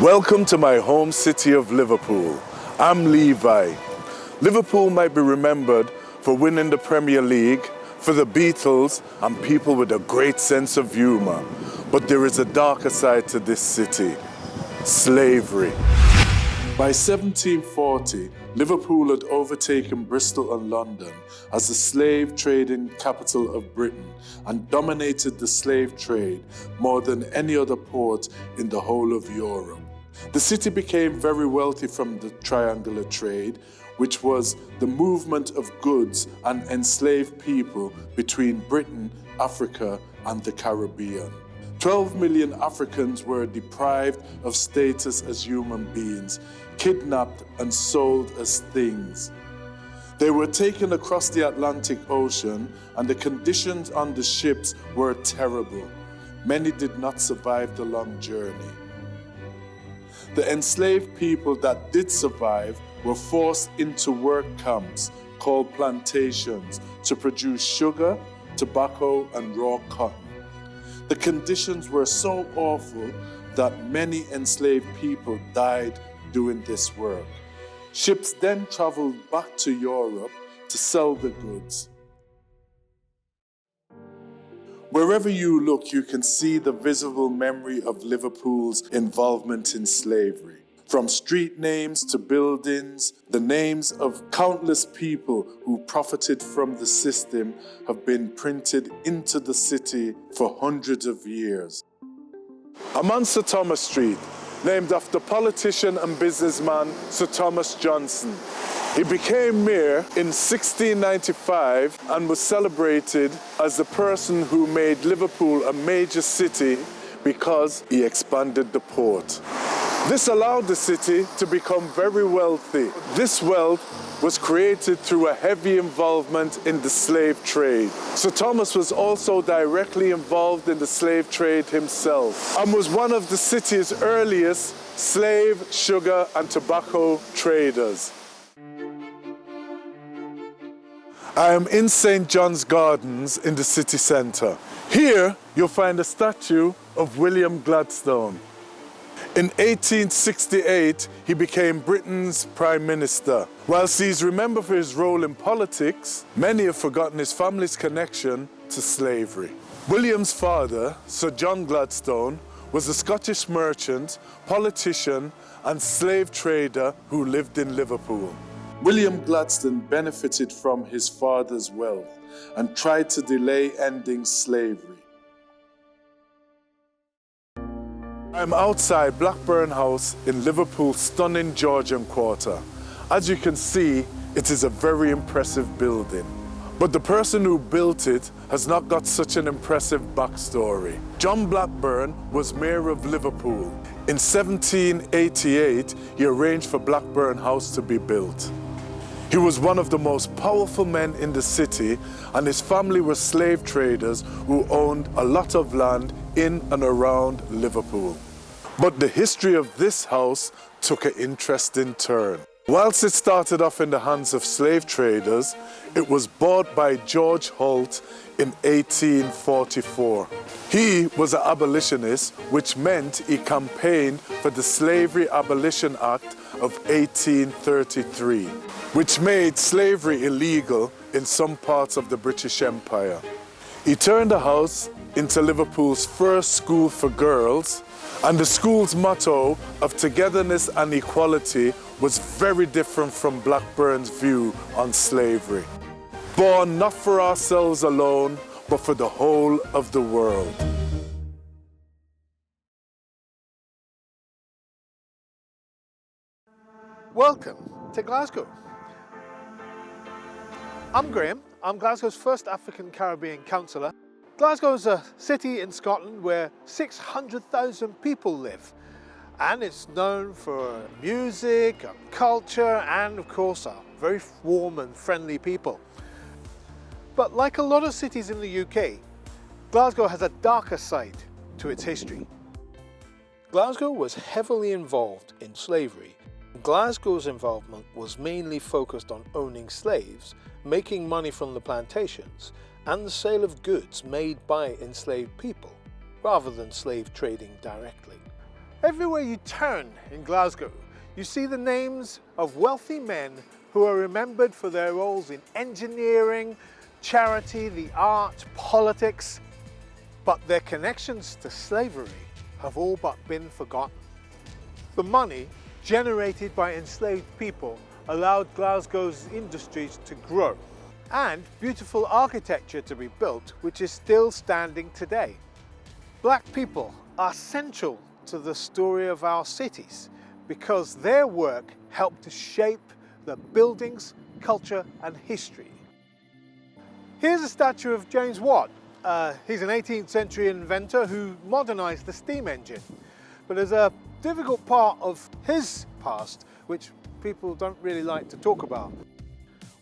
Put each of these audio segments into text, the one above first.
Welcome to my home city of Liverpool. I'm Levi. Liverpool might be remembered for winning the Premier League, for the Beatles, and people with a great sense of humor. But there is a darker side to this city: slavery. By 1740, Liverpool had overtaken Bristol and London as the slave trading capital of Britain and dominated the slave trade more than any other port in the whole of Europe. The city became very wealthy from the triangular trade, which was the movement of goods and enslaved people between Britain, Africa, and the Caribbean. 12 million Africans were deprived of status as human beings, kidnapped and sold as things. They were taken across the Atlantic Ocean, and the conditions on the ships were terrible. Many did not survive the long journey. The enslaved people that did survive were forced into work camps called plantations to produce sugar, tobacco, and raw cotton. The conditions were so awful that many enslaved people died doing this work. Ships then traveled back to Europe to sell the goods. Wherever you look, you can see the visible memory of Liverpool's involvement in slavery. From street names to buildings, the names of countless people who profited from the system have been printed into the city for hundreds of years. I'm on Sir Thomas Street, named after politician and businessman Sir Thomas Johnson. He became mayor in 1695 and was celebrated as the person who made Liverpool a major city because he expanded the port. This allowed the city to become very wealthy. This wealth was created through a heavy involvement in the slave trade. Sir Thomas was also directly involved in the slave trade himself and was one of the city's earliest slave, sugar, and tobacco traders. I am in St. John's Gardens in the city centre. Here, you'll find a statue of William Gladstone. In 1868, he became Britain's Prime Minister. Whilst he's remembered for his role in politics, many have forgotten his family's connection to slavery. William's father, Sir John Gladstone, was a Scottish merchant, politician, and slave trader who lived in Liverpool. William Gladstone benefited from his father's wealth and tried to delay ending slavery. I'm outside Blackburn House in Liverpool's stunning Georgian Quarter. As you can see, it is a very impressive building. But the person who built it has not got such an impressive backstory. John Blackburn was mayor of Liverpool. In 1788, he arranged for Blackburn House to be built. He was one of the most powerful men in the city, and his family were slave traders who owned a lot of land in and around Liverpool. But the history of this house took an interesting turn. Whilst it started off in the hands of slave traders, it was bought by George Holt in 1844. He was an abolitionist, which meant he campaigned for the Slavery Abolition Act of 1833, which made slavery illegal in some parts of the British Empire. He turned the house into Liverpool's first school for girls, and the school's motto of togetherness and equality was very different from Blackburn's view on slavery. Born not for ourselves alone, but for the whole of the world. Welcome to Glasgow. I'm Graham. I'm Glasgow's first African Caribbean councillor. Glasgow is a city in Scotland where 600,000 people live, and it's known for music, culture, and of course our very warm and friendly people. But like a lot of cities in the UK, Glasgow has a darker side to its history. Glasgow was heavily involved in slavery. Glasgow's involvement was mainly focused on owning slaves, making money from the plantations, and the sale of goods made by enslaved people, rather than slave trading directly. Everywhere you turn in Glasgow, you see the names of wealthy men who are remembered for their roles in engineering, charity, the arts, politics, but their connections to slavery have all but been forgotten. The money generated by enslaved people allowed Glasgow's industries to grow and beautiful architecture to be built, which is still standing today. Black people are central to the story of our cities because their work helped to shape the buildings, culture and history. Here's a statue of James Watt. He's an 18th century inventor who modernized the steam engine. But there's a difficult part of his past which people don't really like to talk about.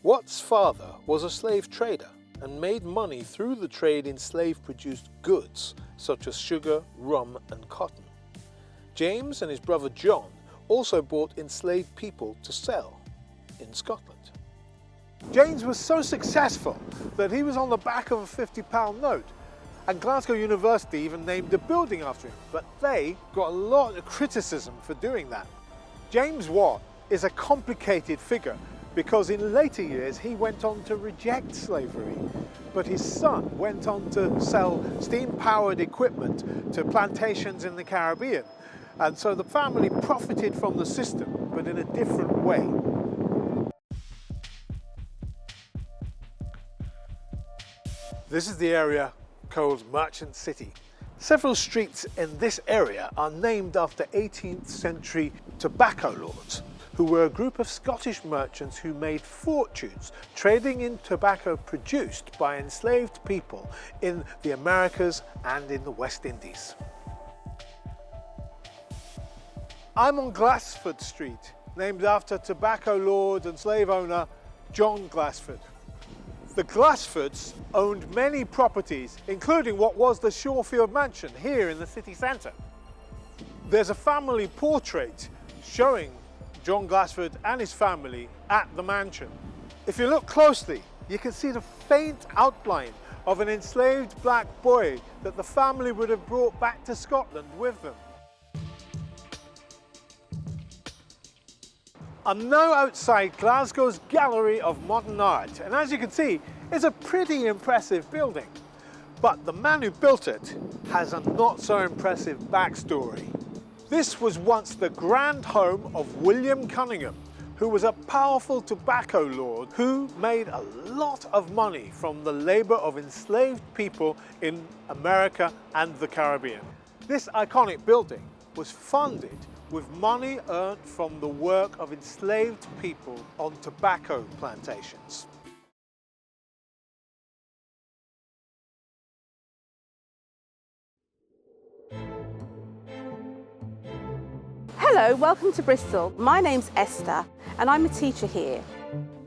Watt's father was a slave trader and made money through the trade in slave-produced goods such as sugar, rum and cotton. James and his brother John also bought enslaved people to sell in Scotland. James was so successful that he was on the back of a £50 note, and Glasgow University even named a building after him, but they got a lot of criticism for doing that. James Watt is a complicated figure because in later years he went on to reject slavery, but his son went on to sell steam-powered equipment to plantations in the Caribbean, and so the family profited from the system, but in a different way. This is the area called Merchant City. Several streets in this area are named after 18th century tobacco lords, who were a group of Scottish merchants who made fortunes trading in tobacco produced by enslaved people in the Americas and in the West Indies. I'm on Glassford Street, named after tobacco lord and slave owner John Glassford. The Glassfords owned many properties, including what was the Shorefield Mansion here in the city centre. There's a family portrait showing John Glassford and his family at the mansion. If you look closely, you can see the faint outline of an enslaved black boy that the family would have brought back to Scotland with them. I'm now outside Glasgow's Gallery of Modern Art, and as you can see, it's a pretty impressive building. But the man who built it has a not so impressive backstory. This was once the grand home of William Cunningham, who was a powerful tobacco lord who made a lot of money from the labor of enslaved people in America and the Caribbean. This iconic building was funded with money earned from the work of enslaved people on tobacco plantations. Hello, welcome to Bristol. My name's Esther and I'm a teacher here.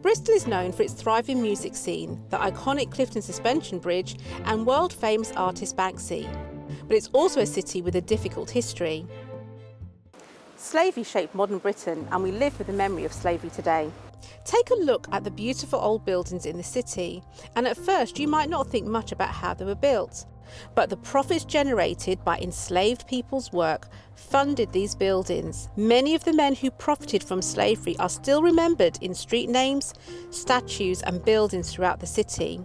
Bristol is known for its thriving music scene, the iconic Clifton Suspension Bridge and world-famous artist Banksy. But it's also a city with a difficult history. Slavery shaped modern Britain and we live with the memory of slavery today. Take a look at the beautiful old buildings in the city, and at first you might not think much about how they were built. But the profits generated by enslaved people's work funded these buildings. Many of the men who profited from slavery are still remembered in street names, statues and buildings throughout the city.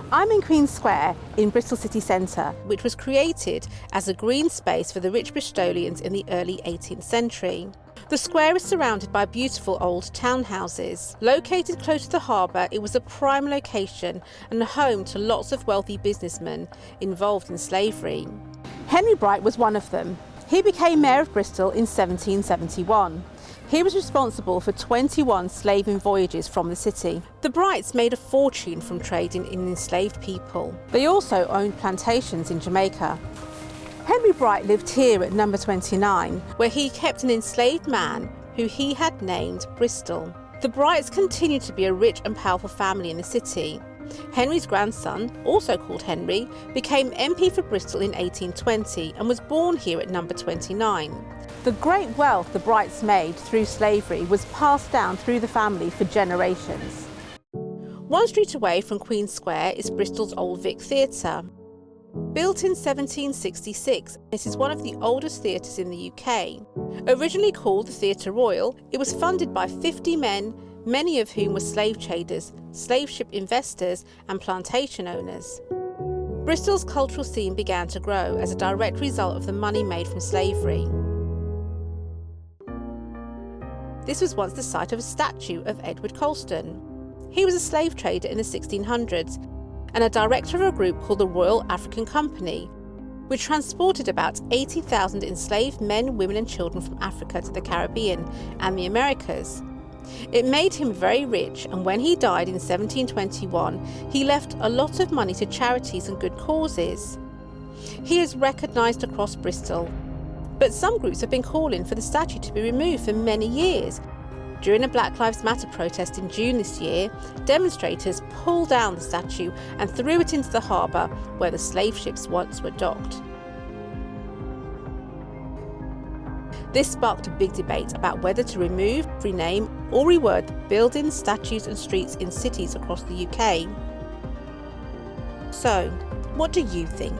I'm in Queen Square in Bristol city centre, which was created as a green space for the rich Bristolians in the early 18th century. The square is surrounded by beautiful old townhouses. Located close to the harbour, it was a prime location and home to lots of wealthy businessmen involved in slavery. Henry Bright was one of them. He became Mayor of Bristol in 1771. He was responsible for 21 slaving voyages from the city. The Brights made a fortune from trading in enslaved people. They also owned plantations in Jamaica. Henry Bright lived here at number 29, where he kept an enslaved man who he had named Bristol. The Brights continued to be a rich and powerful family in the city. Henry's grandson, also called Henry, became MP for Bristol in 1820 and was born here at number 29. The great wealth the Brights made through slavery was passed down through the family for generations. One street away from Queen Square is Bristol's Old Vic Theatre. Built in 1766, this is one of the oldest theatres in the UK. Originally called the Theatre Royal, it was funded by 50 men, many of whom were slave traders, slave ship investors and plantation owners. Bristol's cultural scene began to grow as a direct result of the money made from slavery. This was once the site of a statue of Edward Colston. He was a slave trader in the 1600s and a director of a group called the Royal African Company, which transported about 80,000 enslaved men, women and children from Africa to the Caribbean and the Americas. It made him very rich, and when he died in 1721, he left a lot of money to charities and good causes. He is recognised across Bristol, but some groups have been calling for the statue to be removed for many years. During a Black Lives Matter protest in June this year, demonstrators pulled down the statue and threw it into the harbour where the slave ships once were docked. This sparked a big debate about whether to remove, rename or reword buildings, statues and streets in cities across the UK. So, what do you think?